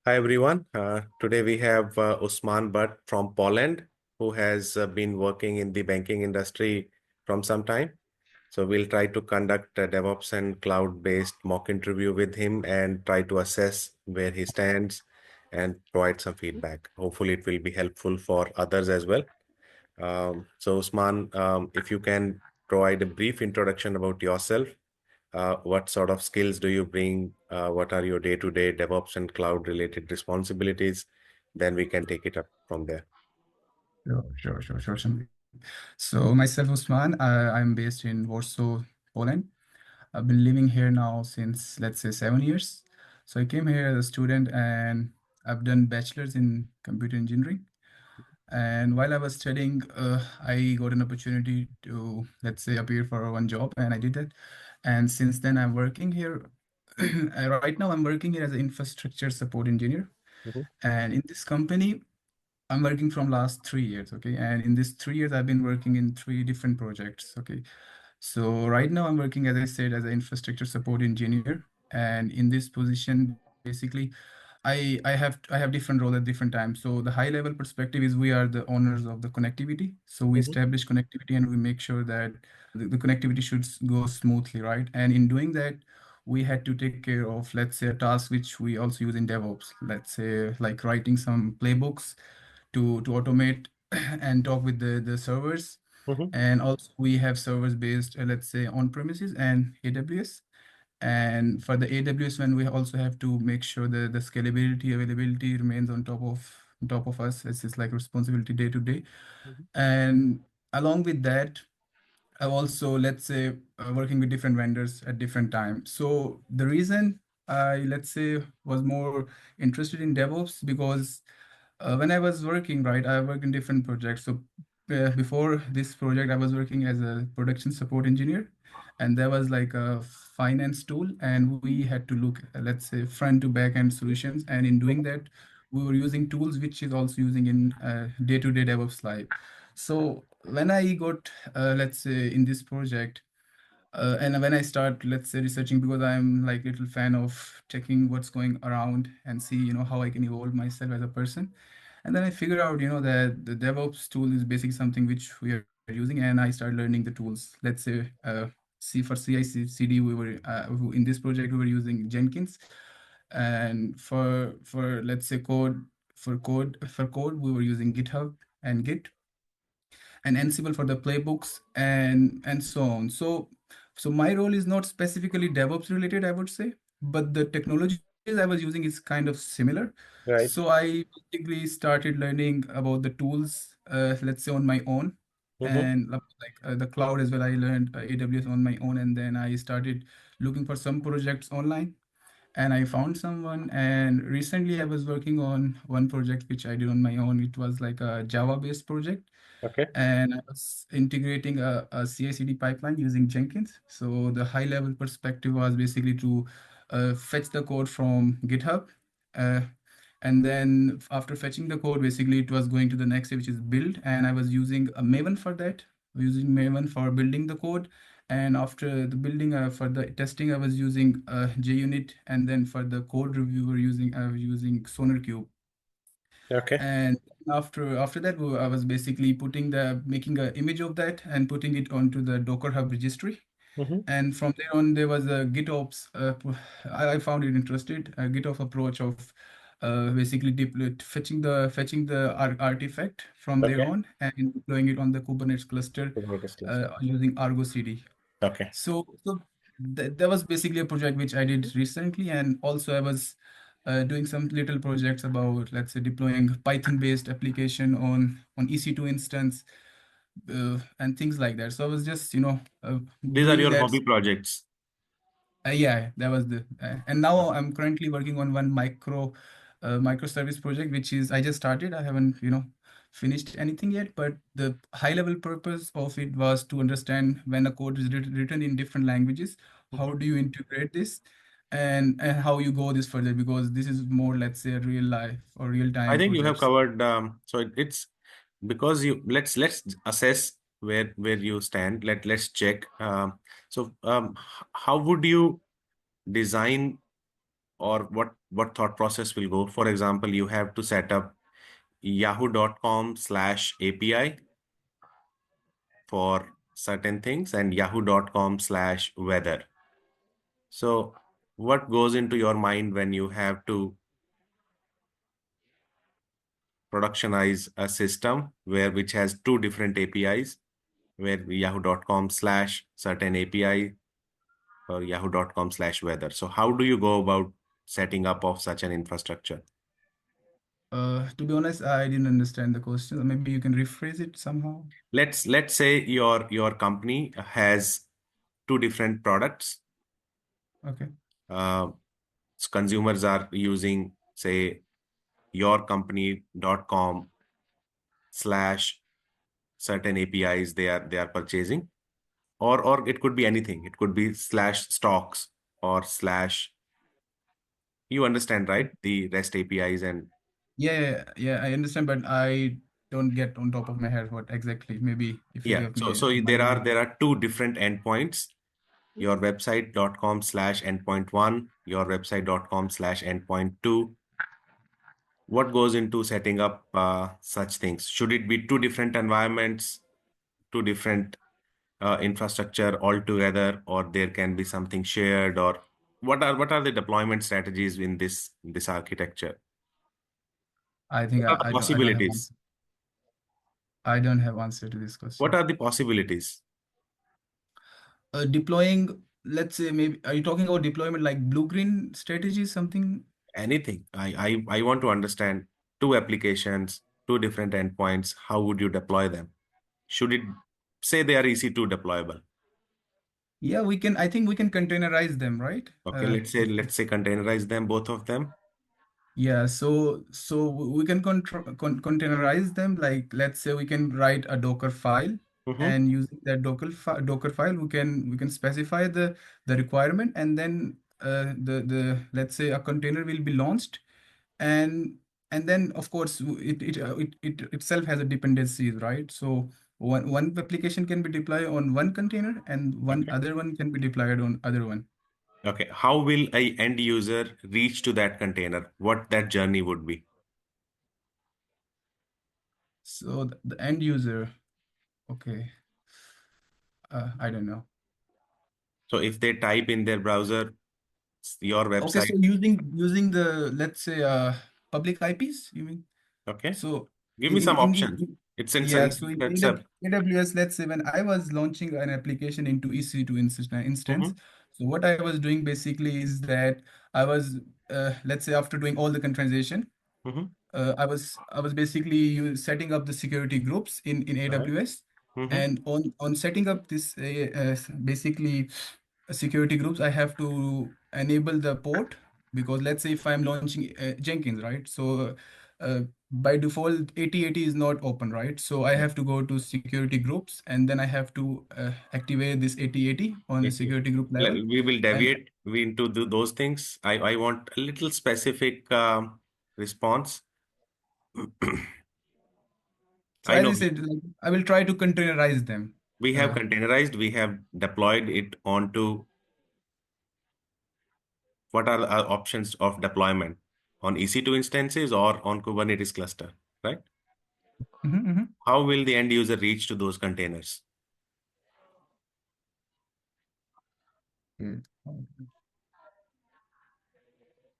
Hi everyone. Today we have Usman from Poland, who has been working in the banking industry from some time. So we'll try to conduct a DevOps and cloud-based mock interview with him and try to assess where he stands and provide some feedback. Hopefully it will be helpful for others as well. So Usman, if you can provide a brief introduction about yourself, what sort of skills do you bring? What are your day-to-day DevOps and cloud-related responsibilities? Then we can take it up from there. Sure, Shanti. So myself, Usman, I'm based in Warsaw, Poland. I've been living here now since, let's say, 7 years. So I came here as a student and I've done bachelor's in computer engineering. And while I was studying, I got an opportunity to, let's say, appear for one job, and I did that. And since then, I'm working here. Right now, I'm working here as an infrastructure support engineer. Mhm. And in this company, I'm working from last 3 years, okay? And in these 3 years, I've been working in three different projects, okay? So right now I'm working, as I said, as an infrastructure support engineer. And in this position, basically, I have different role at different times. So the high level perspective is we are the owners of the connectivity. So we Mhm. establish connectivity and we make sure that the connectivity should go smoothly, right? And in doing that, we had to take care of, let's say, a task which we also use in DevOps. Let's say like writing some playbooks to automate and talk with the servers. Mhm. And also we have servers based, let's say, on premises and AWS. And for the AWS one, we also have to make sure that the scalability, availability remains on top of us. It's just like responsibility day to day. Mhm. And along with that, I'm also, let's say, working with different vendors at different times. So the reason I, let's say, was more interested in DevOps because when I was working, right, I worked in different projects. So before this project, I was working as a production support engineer, and there was like a finance tool, and we had to look, let's say, front to back end solutions. And in doing that, we were using tools which is also using in day-to-day DevOps life. So when I got, let's say, in this project, and when I start, let's say, researching, because I'm like little fan of checking what's going around and see, how I can evolve myself as a person. And then I figure out, that the DevOps tool is basically something which we are using, and I start learning the tools. Let's say, for CI/CD, we were in this project we were using Jenkins, and for let's say code we were using GitHub and Git and Ansible for the playbooks and so on. So my role is not specifically DevOps related, I would say, but the technologies I was using is kind of similar. So Right. I basically started learning about the tools, let's say on my own, Mhm. and like the cloud as well. I learned AWS on my own, and then I started looking for some projects online and I found someone. And recently, I was working on one project which I did on my own. It was like a Java-based project, Okay. and I was integrating a CI/CD pipeline using Jenkins. So the high-level perspective was basically to fetch the code from GitHub, uh, and then after fetching the code, basically it was going to the next step, which is build. And I was using a Maven for that, using Maven for building the code. And after the building, for the testing, I was using JUnit, and then for the code review, I was using SonarQube. Okay. And after that, I was basically making an image of that and putting it onto the Docker Hub registry. Mhm. And from there on, there was a GitOps. I found it interested a GitOps approach of basically fetching the artifact from there Okay. on and deploying it on the Kubernetes cluster Kubernetes cluster. using Argo CD. Okay. So that was basically a project which I did recently, and also I was doing some little projects about, let's say, deploying Python-based application on EC2 instance and things like that. So I was just, These are doing your that. hobby projects. Yeah, that was and now I'm currently working on one microservice project, which is I just started. I haven't, finished anything yet, but the high level purpose of it was to understand when a code is written in different languages, how Mhm. do you integrate this and how you go this further, because this is more, let's say, a real life or real I time think you have projects. covered. So it's because you let's assess where you stand. Let's check. How would you design, or what thought process will go. For example, you have to set up yahoo.com/API for certain things and yahoo.com/weather. So what goes into your mind when you have to productionize a system which has two different APIs, where yahoo.com/certain API or yahoo.com/weather. So how do you go about setting up of such an infrastructure? To be honest, I didn't understand the question. Maybe you can rephrase it somehow. Let's say your company has two different products. Okay. Uh, Consumers are using, say, yourcompany.com/ certain APIs they are purchasing, or it could be anything. It could be /stocks or slash. You understand, right? The REST APIs and Yeah, I understand, but I don't get on top of my head what exactly. Maybe if you yeah. give So me so some there are idea. there are two different endpoints. Your website.com/endpoint 1, your website.com/endpoint 2. What goes into setting up such things? Should it be two different environments, two different infrastructure altogether, or there can be something shared, or what are the deployment strategies in this architecture? I think What are the I don't have possibilities? I don't have answer to this What question. are the possibilities? Deploying, let's say, maybe are you talking about deployment like blue-green strategy, something? Anything. I want to understand two applications, two different endpoints. How would you deploy them? Should it say they are EC2 deployable? Yeah, we can. I think we can containerize them, right? Okay, let's say containerize them, both of them. Yeah, so we can containerize them. Like, let's say we can write a Docker file, Mm-hmm. and using that Docker file, we can specify the requirement, and then the let's say a container will be launched, and then of course it itself has a dependencies, right? So one application can be deployed on one container, and one Okay. other one can be deployed on other one. Okay. How will a end user reach to that container? What that journey would be? So the end user, okay, I don't know. So if they type in their browser, your Okay, so website, using the, let's say, public IPs, you mean? okay, So give me some in options. It's a, yeah, so in it's a, AWS, let's say when I was launching an application into EC2 instance, mm-hmm, so what I was doing basically is that I was, let's say, after doing all the containerization, mm-hmm, I was basically setting up the security groups in right, AWS, mm-hmm, and on setting up this basically security groups, I have to enable the port, because let's say if I'm launching Jenkins, right? So by default 8080 is not open, right? So I have to go to security groups, and then I have to activate this 8080 on a okay. security group level. We will And deviate into those things. I want a little specific response. so I as know I said, like, I will try to containerize them. we have uh, containerized, we have deployed it onto. What are the options of deployment on EC2 instances or on Kubernetes cluster, right? mhm, mhm. How will the end user reach to those containers? Mm.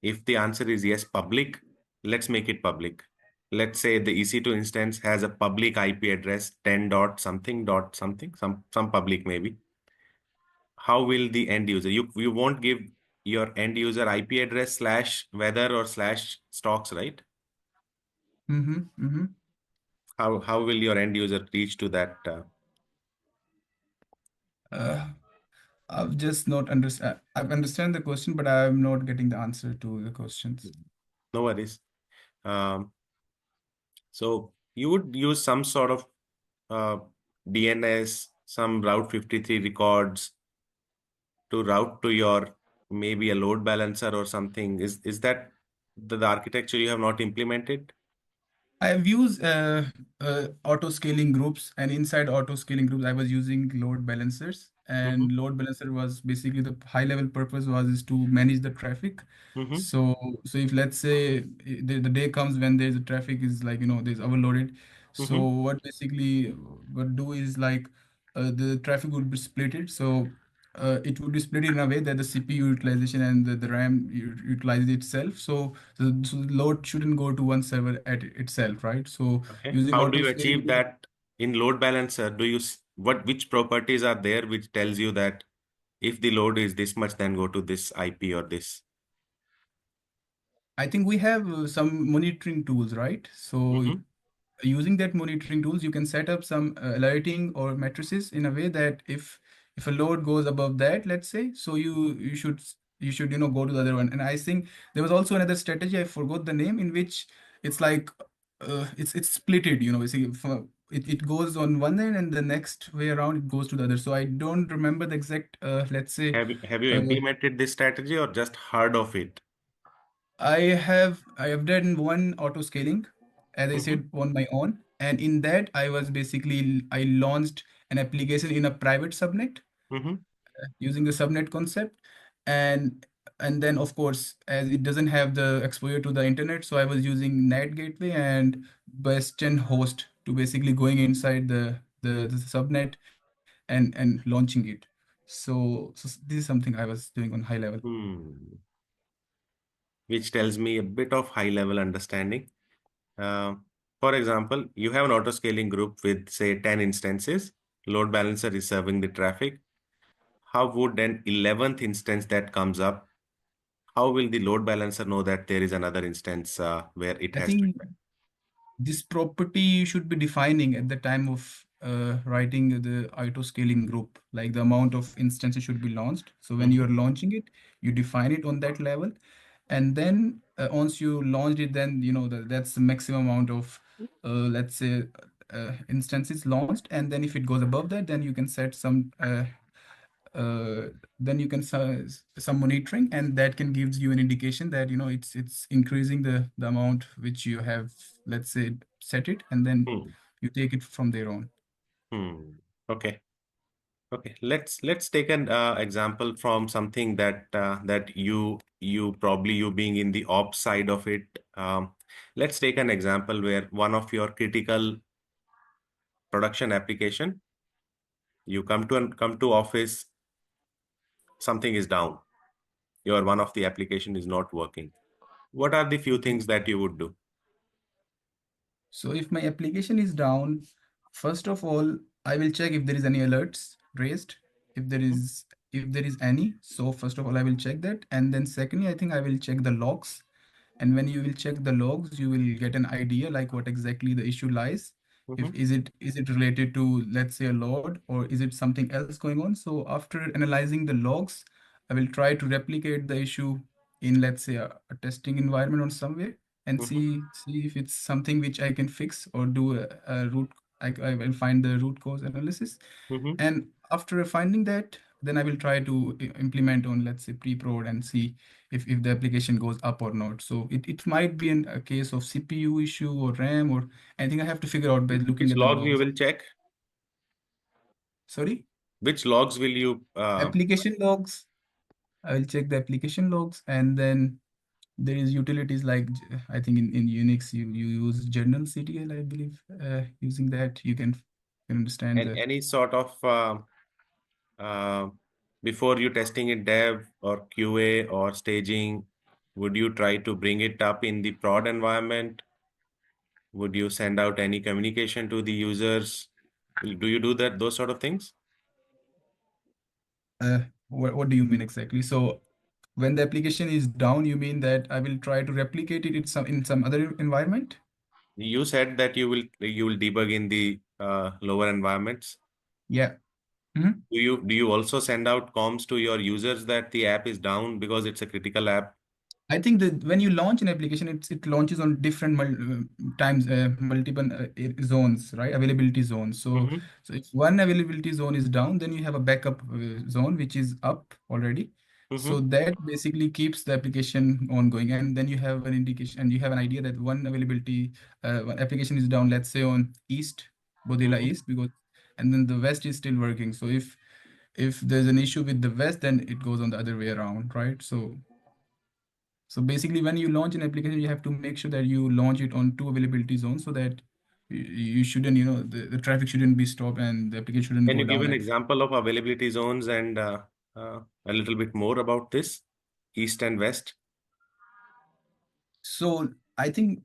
If the answer is yes, public, let's make it public. Let's say the EC2 instance has a public IP address 10 dot something, some public maybe. How will the end user, you won't give your end user IP address /weather or /stocks, right? Mhm, mhm. How will your end user reach to that? Uh, I've just not understand. I understand the question, but I'm not getting the answer to the questions. No worries. Um, so you would use some sort of uh, DNS, some Route 53 records to route to your maybe a load balancer or something. Is that the architecture you have not implemented? I've used auto scaling groups, and inside auto scaling groups, I was using load balancers. Mm-hmm. And load balancer was basically the high level purpose was is to manage the traffic. Mm-hmm. So if let's say the day comes when there's a traffic is like there's overloaded. So Mm-hmm. what basically what do is like the traffic would be splitted. So it would be split in a way that the CPU utilization and the RAM utilizes itself. So the load shouldn't go to one server at itself, right? So Okay. using How do auto you scaling, achieve that in load balancer? Which properties are there which tells you that if the load is this much, then go to this IP or this? I think we have some monitoring tools, right? So Mm-hmm. using that monitoring tools, you can set up some alerting or matrices in a way that if a load goes above that, let's say, so you should go to the other one. And I think there was also another strategy, I forgot the name, in which it's like it's splitted, basically it goes on one end and the next way around it goes to the other. So I don't remember the exact let's say Have you uh, implemented this strategy or just heard of it? I have done one auto scaling, as I Mm-hmm. said, on my own. And in that, I launched an application in a private subnet Mm-hmm. using the subnet concept. And and then of course, as it doesn't have the exposure to the internet, so I was using NAT gateway and Bastion host to basically going inside the subnet and launching it. So this is something I was doing on high level. Hmm. Which tells me a bit of high level understanding. Uh, for example, you have an auto scaling group with say 10 instances. Load balancer is serving the traffic. How would an 11th instance that comes up, how will the load balancer know that there is another instance where it I has to think this property you should be defining at the time of writing the auto scaling group, like the amount of instances should be launched. So when you be? are launching it, you define it on that level. And then once you launched it, then that's the maximum amount of let's say instances launched. And then if it goes above that, then you can set uh, some monitoring, and that can gives you an indication that it's increasing the amount which you have, let's say, set it, and then Hmm. you take it from there on. Hmm. Okay. Okay. Let's take an example from something that you probably you being in the ops side of it. Let's take an example where one of your critical production application, you come to office, something is down. Your one of the application is not working. What are the few Okay. things that you would do? So if my application is down, first of all, I will check if there is any alerts raised. If there is if there is any, so first of all, I will check that. And then secondly, I think I will check the logs. And when you will check the logs, you will get an idea like what exactly the issue lies. If Mm-hmm. is it related to, let's say, a load, or is it something else going on? So after analyzing the logs, I will try to replicate the issue in, let's say, a testing environment or somewhere, and Mm-hmm. see if it's something which I can fix or do a root. I will find the root cause analysis, Mm-hmm. and after finding that, then I will try to implement on, let's say, pre-prod, and see if the application goes up or not. So it might be a case of CPU issue or RAM or anything I have to figure out by looking Which at the logs you logs. will check? Sorry, Which logs will you application logs. I will check the application logs, and then there is utilities like I think in Unix you use journal.ctl, I believe. Using that, you can understand and the. any sort of uh, before you testing it dev or QA or staging, would you try to bring it up in the prod environment? Would you send out any communication to the users? Do you do that, those sort of things? What do you mean exactly? So when the application is down, you mean that I will try to replicate it in some other environment? You said that you will debug in the lower environments. Yeah. Mhm. Do you also send out comms to your users that the app is down because it's a critical app? I think that when you launch an application, it launches on different times, multiple zones, right? Availability zones. So Mm-hmm. so if one availability zone is down, then you have a backup zone which is up already. So that basically keeps the application ongoing, and then you have an indication and you have an idea that one application is down, let's say on East, Bodila Mm-hmm. East, because and then the West is still working. So if there's an issue with the West, then it goes on the other way around, right? So basically, when you launch an application, you have to make sure that you launch it on two availability zones so that you shouldn't, the traffic shouldn't be stopped and the application shouldn't Can go you give down. an And example of availability zones and a little bit more about this, East and West? so I think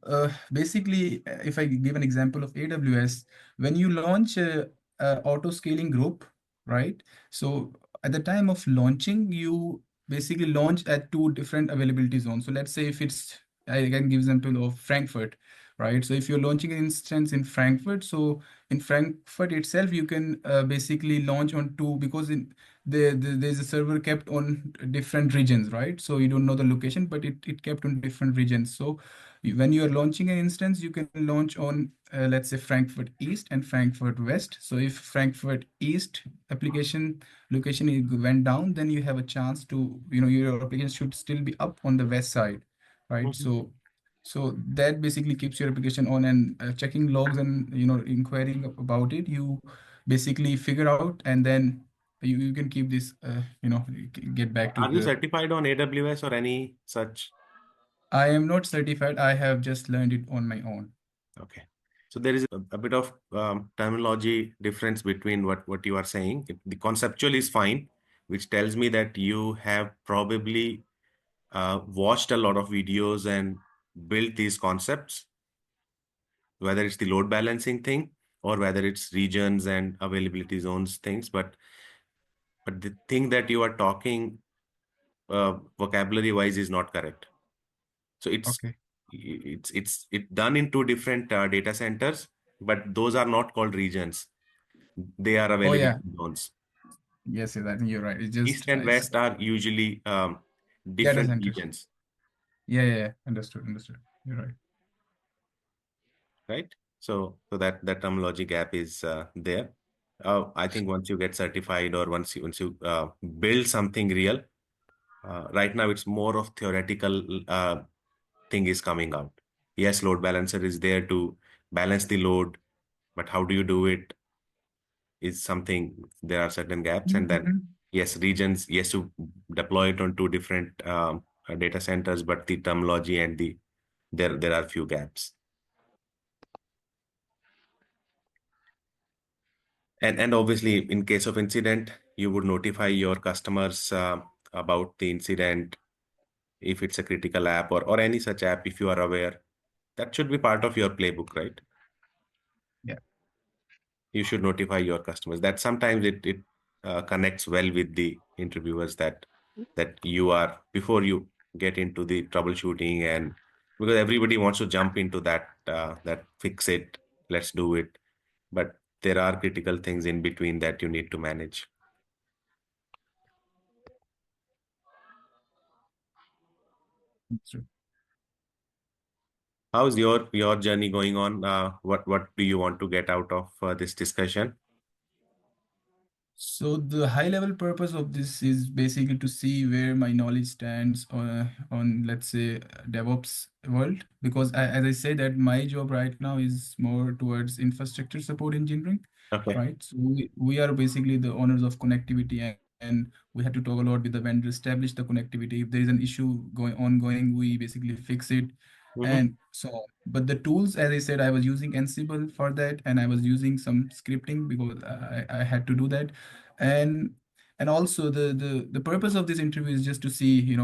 basically, if I give an example of AWS, when you launch a auto scaling group, right? So at the time of launching, you basically launch at two different availability zones. So let's say if it's, I can give example of Frankfurt, right? So if you're launching an instance in Frankfurt, so in Frankfurt itself, you can basically launch on two because there's a server kept on different regions, right? So you don't know the location, but it kept on different regions. So when you are launching an instance, you can launch on let's say Frankfurt East and Frankfurt West. So if Frankfurt East application location went down, then you have a chance to, your application should still be up on the west side, right? Mhm. So that basically keeps your application on, and checking logs and inquiring about it, you basically figure out, and then you can keep this, get back to Are you the. certified on AWS or any such? I am not certified. I have just learned it on my own. Okay. So there is a bit of terminology difference between what you are saying. The conceptual is fine, which tells me that you have probably watched a lot of videos and built these concepts, whether it's the load balancing thing or whether it's regions and availability zones things. But the thing that you are talking vocabulary wise is not correct. So Okay. it's done in two different data centers, but those are not called regions. They are Oh availability yeah. zones. Yes, yes, I think you're right. It's East just and it's West are usually data different centers. regions, Yeah, yeah, yeah. Understood, understood. You're right. right? So that terminology gap is there. I think once you get certified or once you build something real, right now it's more of theoretical thing is coming out. Yes, load balancer is there to balance the load, but how do you do it is something, there are certain gaps. And then, Mhm. yes, regions, yes, you deploy it on two different data centers, but the terminology and there are few gaps. And obviously, in case of incident, you would notify your customers about the incident if it's a critical app or any such app, if you are aware. That should be part of your playbook, right? Yeah, You should notify your customers. That sometimes it connects well with the interviewers that you are before you get into the troubleshooting, and because everybody wants to jump into that fix it, let's do it, but there are critical things in between that you need to manage. that's true. How's your journey going on? What do you want to get out of this discussion? So the high level purpose of this is basically to see where my knowledge stands on let's say DevOps world, because as I say that my job right now is more towards infrastructure support engineering, Okay. right? So we are basically the owners of connectivity, and we have to talk a lot with the vendor, establish the connectivity. If there is an issue ongoing, we basically fix it, Mm-hmm. and so on. But the tools, as I said, I was using Ansible for that, and I was using some scripting because I had to do that. And and also the purpose of this interview is just to see,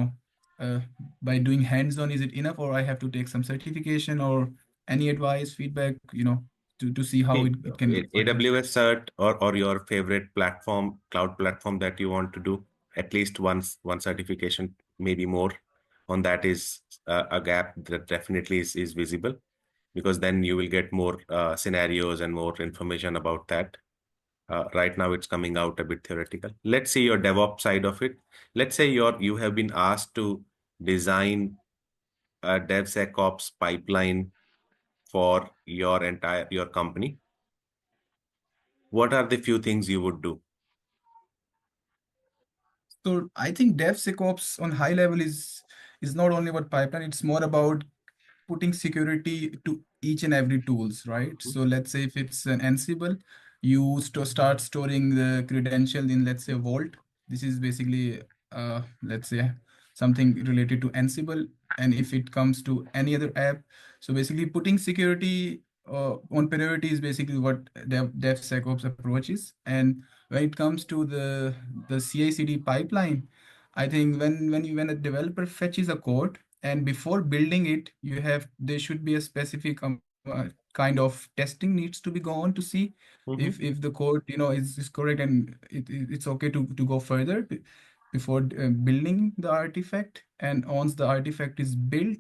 uh, by doing hands-on, is it enough, or I have to take some certification or any advice, feedback, to see how it can go further. AWS cert or your favorite platform, cloud platform that you want to do, at least one certification, maybe more on that is a gap that definitely is visible, because then you will get more scenarios and more information about that. Right now it's coming out a bit theoretical. Let's see your DevOps side of it. Let's say you have been asked to design a DevSecOps pipeline for your company. What are the few things you would do? So I think DevSecOps on high level is not only about pipeline, it's more about putting security to each and every tools, right? So let's say if it's an Ansible, you start storing the credential in, let's say, Vault. This is basically, let's say, something related to Ansible. And if it comes to any other app, so basically putting security on priority is basically what DevSecOps approach is. And when it comes to the CI/CD pipeline, I think when a developer fetches a code, and before building it, there should be a specific kind of testing needs to be gone to see Mm-hmm. if the code is correct, and it's okay to go further before building the artifact. And once the artifact is built,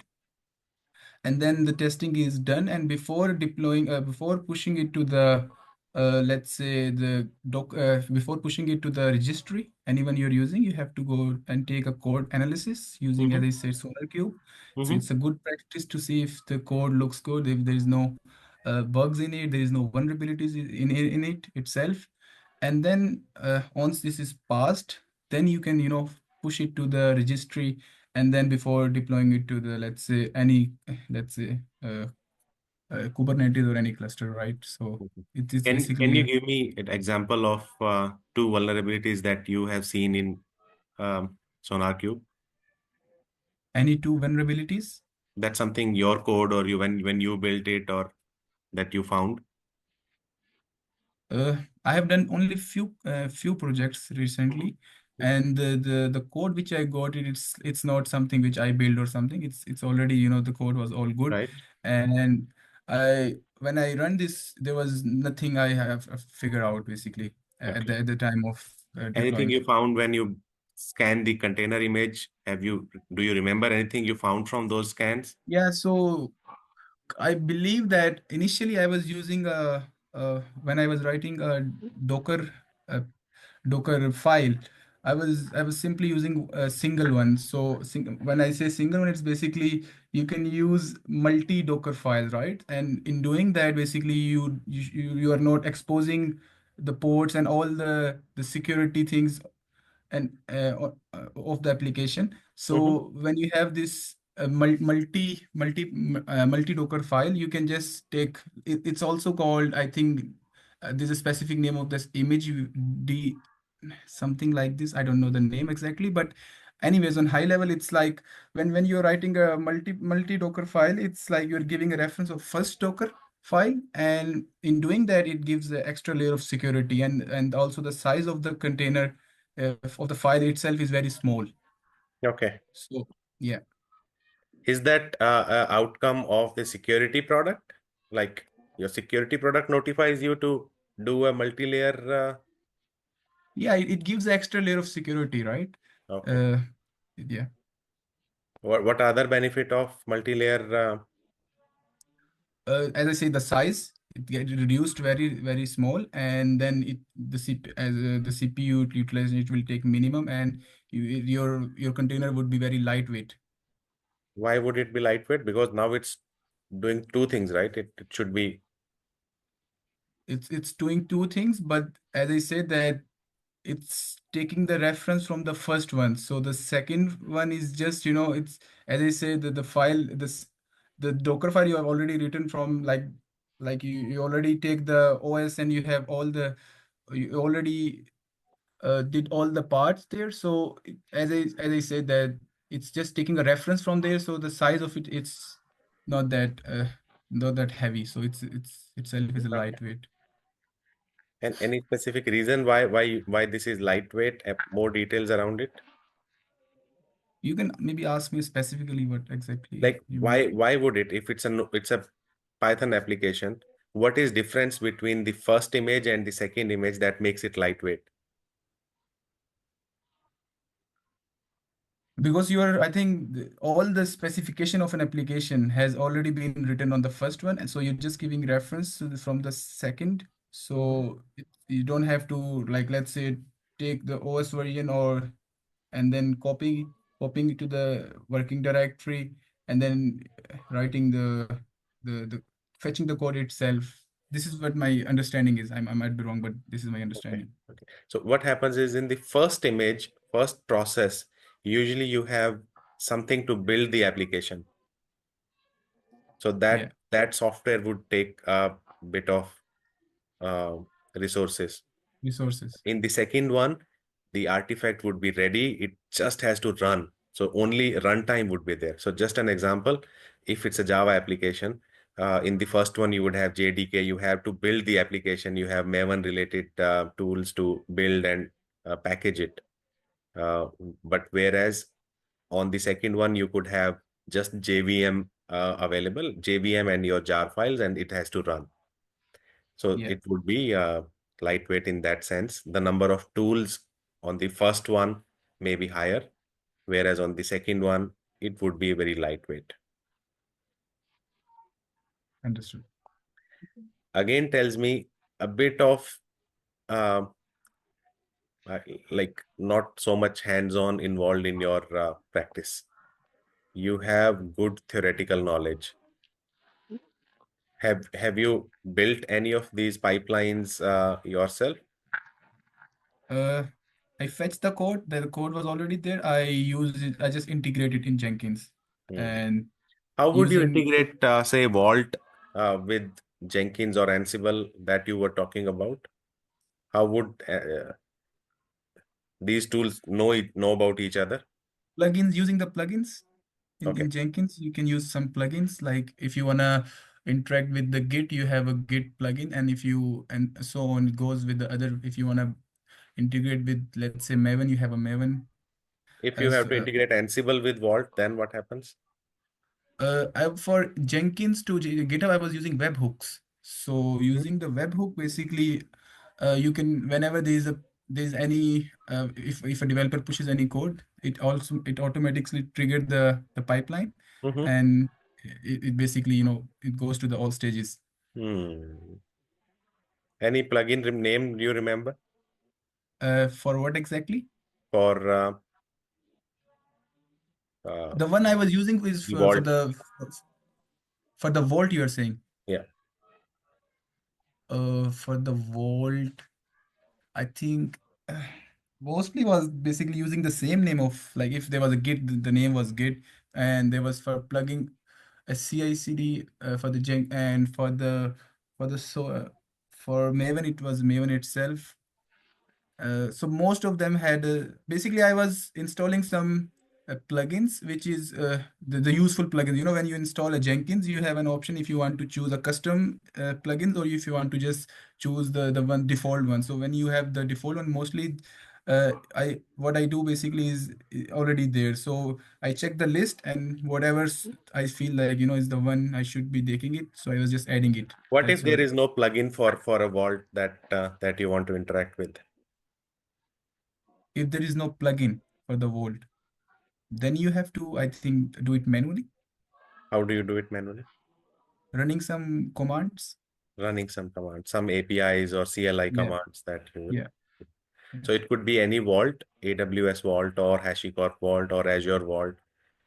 and then the testing is done, and before deploying before pushing it to the let's say the doc before pushing it to the registry anyone you're using, you have to go and take a code analysis using, as Mm-hmm. I said, SonarQube. So Mm-hmm. it's a good practice to see if the code looks good, if there is no bugs in it, there is no vulnerabilities in it itself. And then once this is passed, then you can push it to the registry, and then before deploying it to the, let's say, any, let's say, Kubernetes or any cluster, right? So Mhm. it's Can you basically give me an example of two vulnerabilities that you have seen in SonarQube? any two vulnerabilities. That's something your code or you when you built it or that you found, Uh, I have done only few projects Mhm. recently, and the code which I got, it's not something which I built or something. It's already, the code was all good, right? and I when I run this, there was nothing I have figured out basically Okay. at the time of Anything deploying. you found when you scan the container image? Do you remember anything you found from those scans? Yeah, so I believe that initially I was using when I was writing a Docker uh, Docker file, I was simply using a single one. So when I say single one, it's basically you can use multi Docker files, right? And in doing that, basically you are not exposing the ports and all the security things and of the application. Mm-hmm. So when you have this multi Docker file, you can just take it's also called, I think, there's a specific name of this image d something like this. I don't know the name exactly, but anyways, on high level, it's like when you're writing a multi Docker file, it's like you're giving a reference of first Docker file, and in doing that, it gives the extra layer of security, and also the size of the container of the file itself is very small. Okay. So yeah. Is that a outcome of the security product? Like your security product notifies you to do a multi-layer. Yeah, it gives the extra layer of security, right? Okay. Uh, yeah. What other benefit of multi-layer? As I say, the size it get reduced very small, and then the CPU utilization, it will take minimum, and your container would be very lightweight. Why would it be lightweight? Because now it's doing two things, right? It should be It's doing two things, but as I said that it's taking the reference from the first one. So the second one is just, it's, as I say, the file, the Docker file you have already written from, like you already take the OS, and you already did all the parts there. So as I said that it's just taking a reference from there. So the size of it's not that not that heavy. So it's itself is a okay. lightweight. And any specific reason why this is lightweight? More details around it? You can maybe ask me specifically what exactly Like you mean. why would it, if it's a Python application, what is difference between the first image and the second image that makes it lightweight? Because I think all the specification of an application has already been written on the first one, and so you're just giving reference from the second. Mhm. So you don't have to, like, let's say, take the OS version or and then copying it to the working directory, and then writing the fetching the code itself. This is what my understanding is. I might be wrong, but this is my Okay. understanding. Okay. So what happens is in the first image, first process, usually you have something to build the application. So Yeah, that software would take a bit of uh, resources. resources. In the second one, the artifact would be ready. It just has to run. So only runtime would be there. So just an example, if it's a Java application, in the first one, you would have JDK. You have to build the application. You have Maven related tools to build and package it. Uh, but whereas on the second one, you could have just JVM available, JVM and your jar files, and it has to run. So Yeah, it would be lightweight in that sense. The number of tools on the first one may be higher, whereas on the second one, it would be very lightweight. understood. Again, tells me a bit of uh, uh, like not so much hands-on involved in your practice. You have good theoretical knowledge. Have you built any of these pipelines yourself? Uh, I fetched the code. The code was already there. I used it. I just integrated in Jenkins, Hmm. and How would you using integrate, say, Vault with Jenkins or Ansible that you were talking about? How would these tools know about each other? plugins, using the plugins Okay. in Jenkins, you can use some plugins. Like if you wanna interact with the Git, you have a Git plugin, and if you and so on it goes with the other. If you wanna integrate with, let's say, Maven, you have a Maven. If you As have to integrate Ansible with Vault, then what happens? For Jenkins to GitHub, I was using webhooks. So Mhm. using the webhook, basically, you can whenever there's any if a developer pushes any code, it automatically triggered the pipeline, Mhm. and it basically it goes to the all stages. Hmm. Any plugin name do you remember For what exactly? for uh, The one I was using is the for Vault? the Vault you are saying. Yeah. For the Vault, I think mostly was basically using the same name of, like, if there was a Git, the name was Git, and there was for plugging a CI/CD for the Gen and for the so for Maven it was Maven itself. So most of them had basically I was installing some plugins, which is the useful plugins. When you install a Jenkins, you have an option if you want to choose a custom plugins, or if you want to just choose the one default one. So when you have the default one, mostly I what I do basically is already there. So I check the list, and whatever I feel like is the one I should be taking it. So I was just adding it. What if That's there what. is no plugin for a Vault that you want to interact with? If there is no plugin for the Vault, then you have to, I think, do it manually, How do you do it manually? running some commands. Running some commands, some APIs or CLI Yeah, commands that you will. yeah, yeah. So it could be any vault, AWS Vault or HashiCorp Vault or Azure Vault.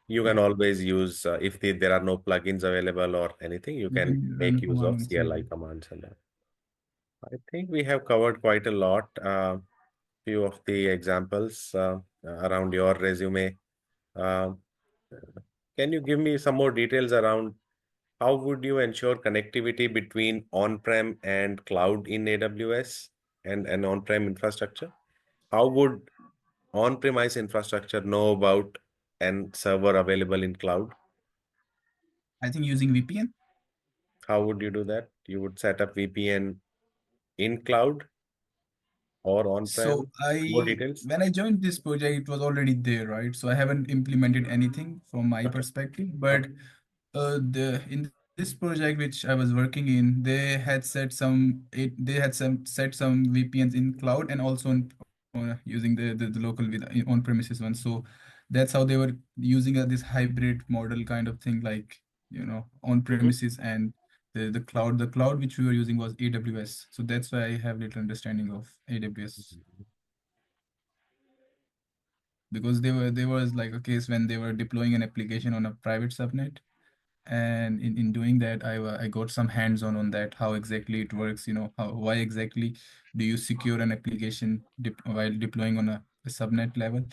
You can Yeah. always use, if there are no plugins available or anything, you You can can run make a use command of on CLI CLI. commands and that. I think we have covered quite a lot. Few of the examples around your resume. Uh, can you give me some more details around how would you ensure connectivity between on-prem and cloud in AWS and on-prem infrastructure? How would on-premise infrastructure know about and server available in cloud? I think using VPN. How would you do that? You would set up VPN in cloud or So on-prem? More details? when I joined this project, it was already there, right? So I haven't implemented anything from my Okay. perspective, but Okay. the in this project which I was working in, they had some set some VPNs in cloud, and also using the local with on premises one. So that's how they were using this hybrid model kind of thing, like on Mhm. premises and the cloud. The cloud which we were using was AWS. So that's why I have little understanding of AWS, because there was like a case when they were deploying an application on a private subnet. And in doing that, I got some hands-on on that, how exactly it works, why exactly do you secure an application while deploying on a subnet level,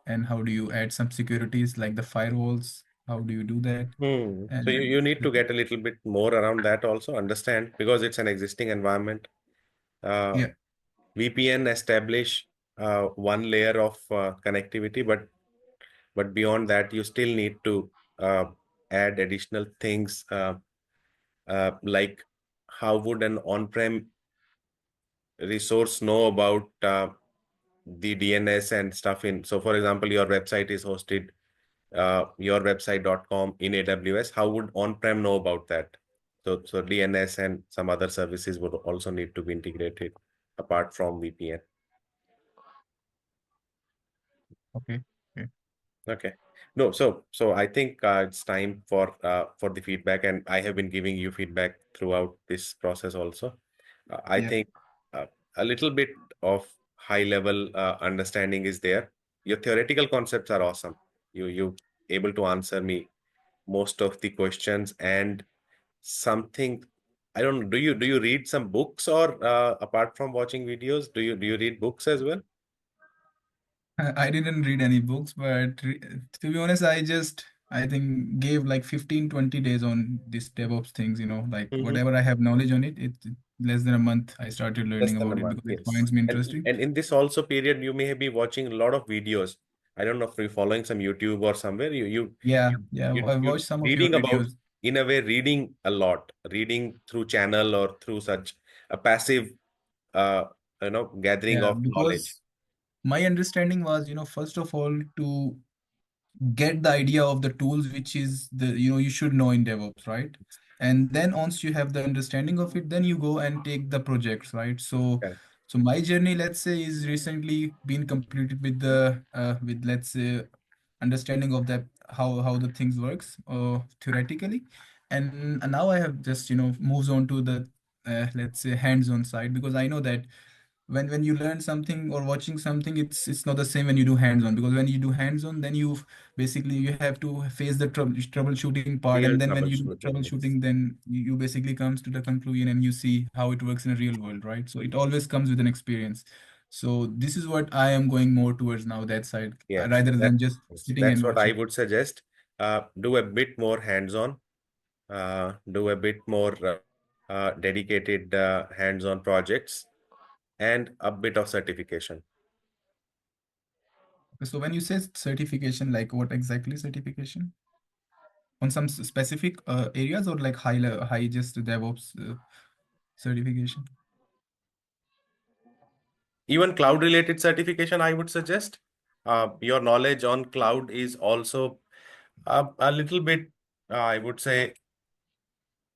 and how do you add some securities like the firewalls, how do you do that? So And you need to get a little bit more around that also, understand, because it's an existing environment. Uh, yeah, VPN establish one layer of connectivity, but beyond that, you still need to uh, add additional things like how would an on-prem resource know about the DNS and stuff in. So, for example, your website is hosted yourwebsite.com in AWS. How would on-prem know about that? So DNS and some other services would also need to be integrated apart from VPN. okay, okay. Okay. No, so I think it's time for the feedback, and I have been giving you feedback throughout this process also. I Yeah. think uh, a little bit of high level understanding is there. Your theoretical concepts are awesome. You able to answer me most of the questions, and something I don't know. Do you read some books, or apart from watching videos, do you read books as well? I didn't read any books, but to be honest, I think gave like 15-20 days on this DevOps things, like Mhm. whatever I have knowledge on it, less than a month I started Less learning than a about it month, because it yes. finds me And interesting. and in this also period, you may be watching a lot of videos. I don't know if you're following some YouTube or somewhere. Yeah, You yeah, I you watched some of your reading about, videos. in a way, reading a lot, reading through channel or through such a passive uh gathering Yeah, of knowledge. because my understanding was, first of all, to get the idea of the tools which is you should know in DevOps, right? And then once you have the understanding of it, then you go and take the projects, right? Correct. So my journey, let's say, is recently been completed with with, let's say, understanding of that, how the things works theoretically. And now I have just moves on to the let's say hands-on side, because I know that when you learn something or watching something, it's not the same when you do hands-on, because when you do hands-on, then you have to face the troubleshooting part, Real and then when you do troubleshooting, yes. troubleshooting, then you basically comes to the conclusion and you see how it works in a real world, right? So it always comes with an experience. So this is what I am going more towards now, that side, Yes. rather than just sitting That's and what I watching. would suggest. Do a bit more hands-on, do a bit more dedicated hands-on projects, and a bit of certification. So when you say certification, like what exactly certification? On some specific areas, or like high just DevOps certification? Even cloud-related certification, I would suggest. Your knowledge on cloud is also a little bit, I would say,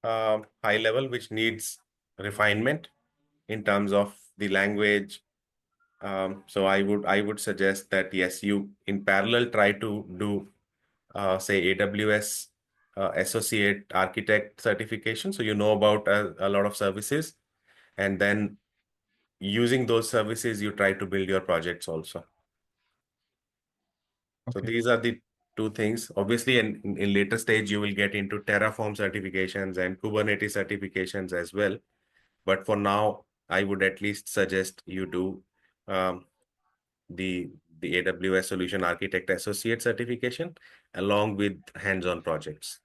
high level, which needs refinement in terms of the language. So I would suggest that yes, you in parallel try to do say AWS associate architect certification, so you know about a lot of services, and then using those services, you try to build your projects also. So Okay. these are the two things. Obviously, in later stage, you will get into Terraform certifications and Kubernetes certifications as well. But for now, I would at least suggest you do um, the AWS Solution Architect Associate certification along with hands-on projects.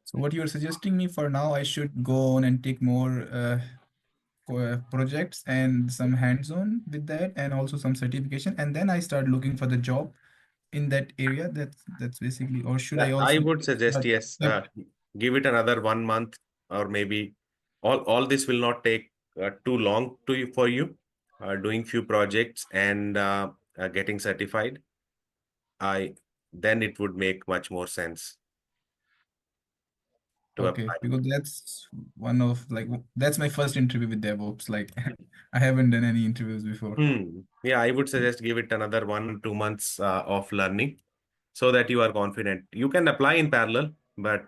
So what you're suggesting me for now, I should go on and take more projects and some hands-on with that, and also some certification, and then I start looking for the job in that area. That's basically, or should I I also would suggest start? yes, Yep. give it another 1 month, or maybe all this will not take too long for you. Doing few projects and getting certified, I then it would make much more sense to Okay, apply. because that's one of like that's my first interview with DevOps. Like I haven't done any interviews before. Yeah, I would suggest give it another 1 2 months of learning so that you are confident. You can apply in parallel, but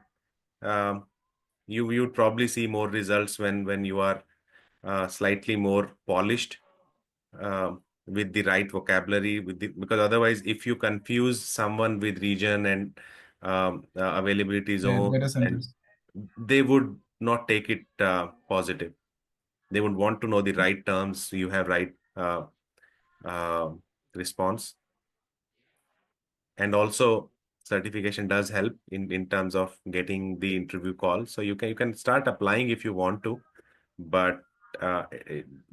um, you would probably see more results when you are slightly more polished with the right vocabulary. Because otherwise, if you confuse someone with region and availability Yeah, zone, data and centers. they would not take it positive. They would want to know the right terms. You have right uh, response, and also certification does help in terms of getting the interview call. So you can start applying if you want to, but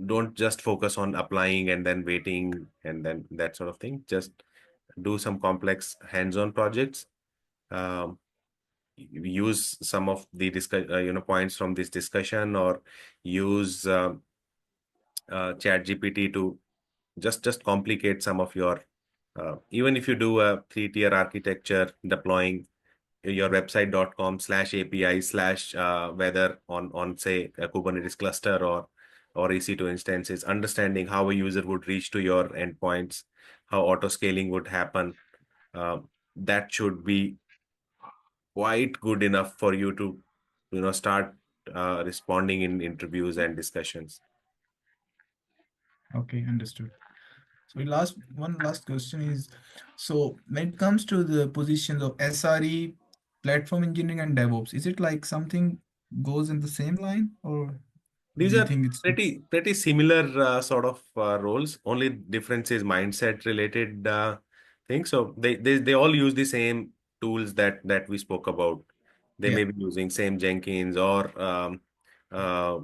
don't just focus on applying and then waiting and then that sort of thing. Just do some complex hands-on projects. Um, use some of the points from this discussion, or use chat gpt to just complicate some of your even if you do a 3-tier architecture deploying your website.com/API slash whether on say a Kubernetes cluster or EC2 instances, understanding how a user would reach to your endpoints, how auto scaling would happen, that should be quite good enough for you to start responding in interviews and discussions. Okay, understood. So one last question is, so when it comes to the positions of SRE, platform engineering, and DevOps, is it like something goes in the same line, or These do you are think it's pretty similar sort of roles. Only difference is mindset related things. So they all use the same tools that we spoke about. They yeah? may be using same Jenkins or uh, uh,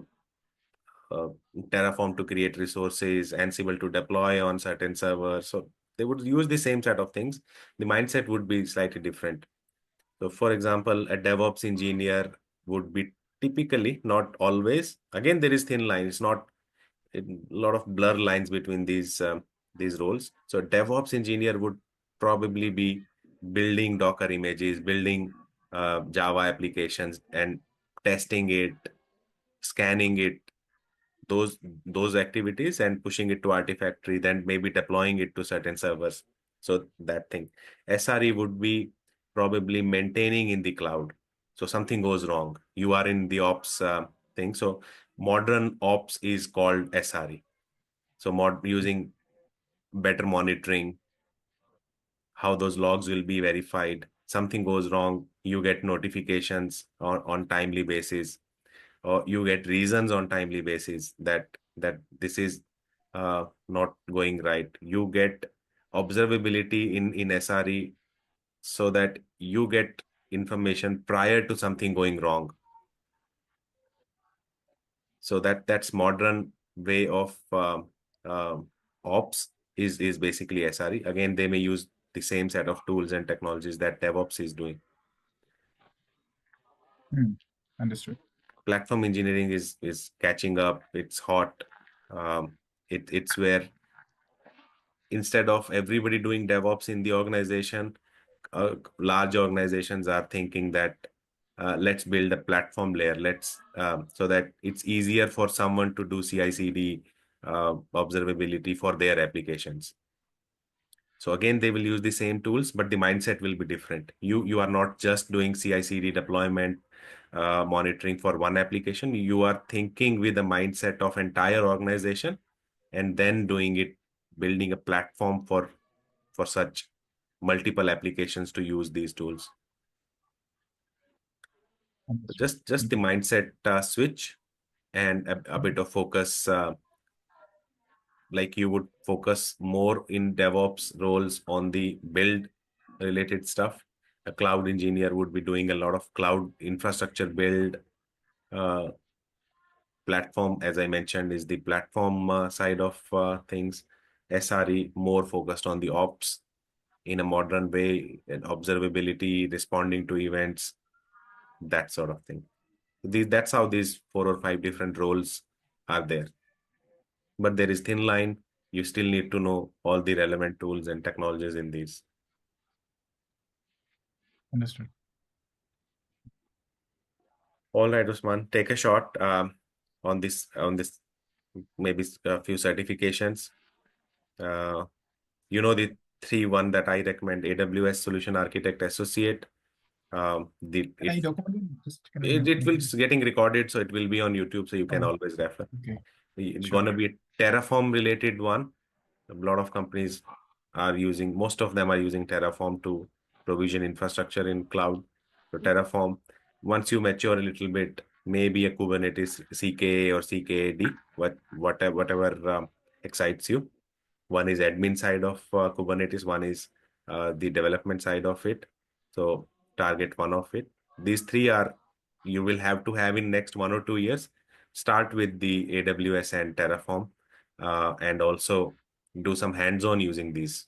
Terraform to create resources, Ansible to deploy on certain servers. So they would use the same set of things. The mindset would be slightly different. So, for example, a DevOps engineer would be typically, not always. Again, there is thin line. It's not a lot of blur lines between these roles. So, DevOps engineer would probably be building Docker images, building Java applications, and testing it, scanning it, those those activities, and pushing it to Artifactory, then maybe deploying it to certain servers. So that thing. SRE would be probably maintaining in the cloud. So something goes wrong. You are in the ops thing. So modern ops is called SRE. So using better monitoring, how those logs will be verified. Something goes wrong, you get notifications on timely basis, or you get reasons on timely basis that this is not going right. You get observability in SRE, so that you get information prior to something going wrong. So that's modern way of ops is basically SRE. Again, they may use the same set of tools and technologies that DevOps is doing. Hmm. Understood. Platform engineering is catching up. It's hot. Um, it's where instead of everybody doing DevOps in the organization, large organizations are thinking that let's build a platform layer. Let's so that it's easier for someone to do CI/CD observability for their applications. So again, they will use the same tools, but the mindset will be different. You are not just doing CI/CD deployment, monitoring for one application. You are thinking with the mindset of entire organization, and then doing it, building a platform for such multiple applications to use these tools. So Understood. just the mindset switch, and a bit of focus. Like you would focus more in DevOps roles on the build related stuff. A cloud engineer would be doing a lot of cloud infrastructure build. Uh, Platform, as I mentioned, is the platform side of things. SRE more focused on the ops in a modern way, and observability, responding to events, that sort of thing. That's how these 4 or 5 different roles are there. But there is thin line. You still need to know all the relevant tools and technologies in these. Understood. All right, Usman, take a shot on this maybe a few certifications. Uh, the 3 1 that I recommend: AWS Solution Architect Associate. The Can I document it? Just can I it will document it? it's getting recorded, so it will be on YouTube, so you can Oh, always refer. okay. It's Sure. gonna be a Terraform related one. A lot of companies are using, most of them are using Terraform to provision infrastructure in cloud. So Terraform, once you mature a little bit, maybe a Kubernetes CKA or CKAD, whatever excites you. One is admin side of Kubernetes, one is the development side of it. So target one of it. These three are you will have to have in next 1 or 2 years. Start with the AWS and Terraform, and also do some hands-on using these.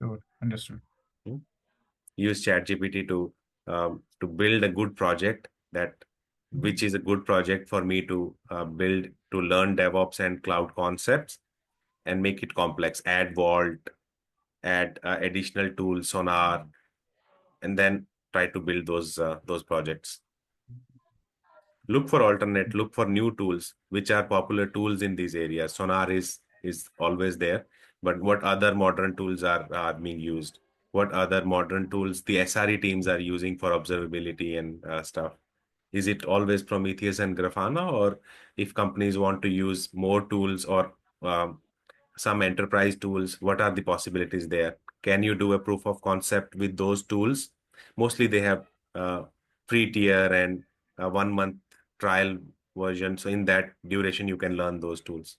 Sure, understood. Hmm? Use ChatGPT to build a good project that which is a good project for me to build to learn DevOps and cloud concepts and make it complex. Add Vault, add additional tools, Sonar, and then try to build those projects. Look for alternate, look for new tools, which are popular tools in these areas. Sonar is always there, but what other modern tools are being used? What other modern tools the SRE teams are using for observability and stuff? Is it always Prometheus and Grafana, or if companies want to use more tools or um, some enterprise tools, what are the possibilities there? Can you do a proof of concept with those tools? Mostly they have uh, free tier and 1 month trial version. So in that duration, you can learn those tools.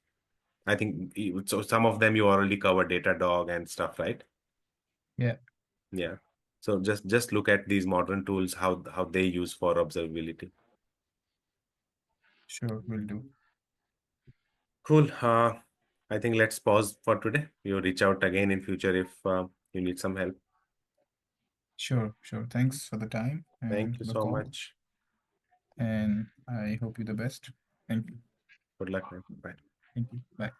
I think so. Some of them you already covered, Datadog and stuff, right? Yeah, Yeah. So just look at these modern tools, how they use for observability. sure, will do. Cool. I think let's pause for today. You reach out again in future if you need some help. Sure, sure. Thanks for the time Thank and you the so call, much. and I hope you the best. Thank you. Good luck, man. Bye. Thank you. Bye.